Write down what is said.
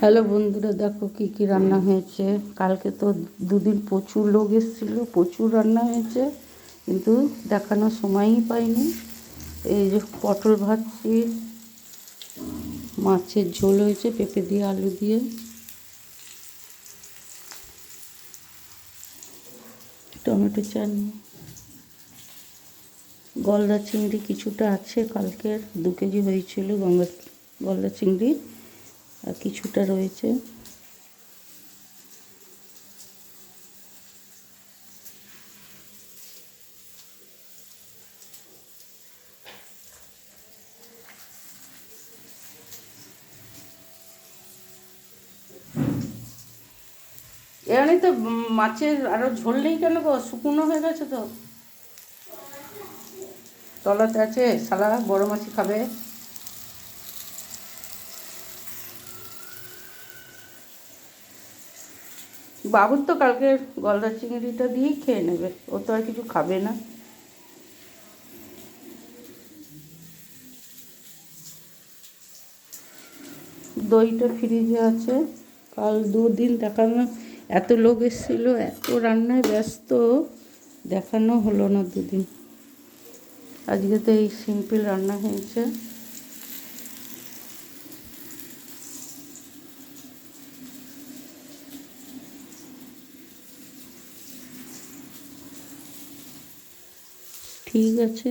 Hello বন্ধুরা, দেখো কি কি রান্না হয়েছে। কালকে তো দুদিন প্রচুর লোক এসেছিলো, প্রচুর রান্না হয়েছে, কিন্তু দেখানোর সময়ই পাইনি। এই যে পটল ভাজছি, মাছের ঝোল হয়েছে পেঁপে দিয়ে আলু দিয়ে, টমেটো চাটনি, গলদা চিংড়ি কিছুটা আছে, কালকের 2 কেজি হয়েছিল গলদা চিংড়ি, আর কিছুটা রয়েছে। এখানে তো মাছের আরও ঝোল নেই কেন গো? শুকনো হয়ে গেছে তো। তলাতে আছে, শালা বড় মাছই খাবে। বাবুর তো কালকে গলদা চিংড়িটা দিয়েই খেয়ে নেবে, ও তো আর কিছু খাবে না। দইটা ফ্রিজে আছে, কাল 2 দিন দেখানো, এত লোক এসেছিলো, এত রান্নায় ব্যস্ত, দেখানো হলো না 2 দিন। আজকে তো এই সিম্পল রান্না হয়েছে। ঠিক আছে।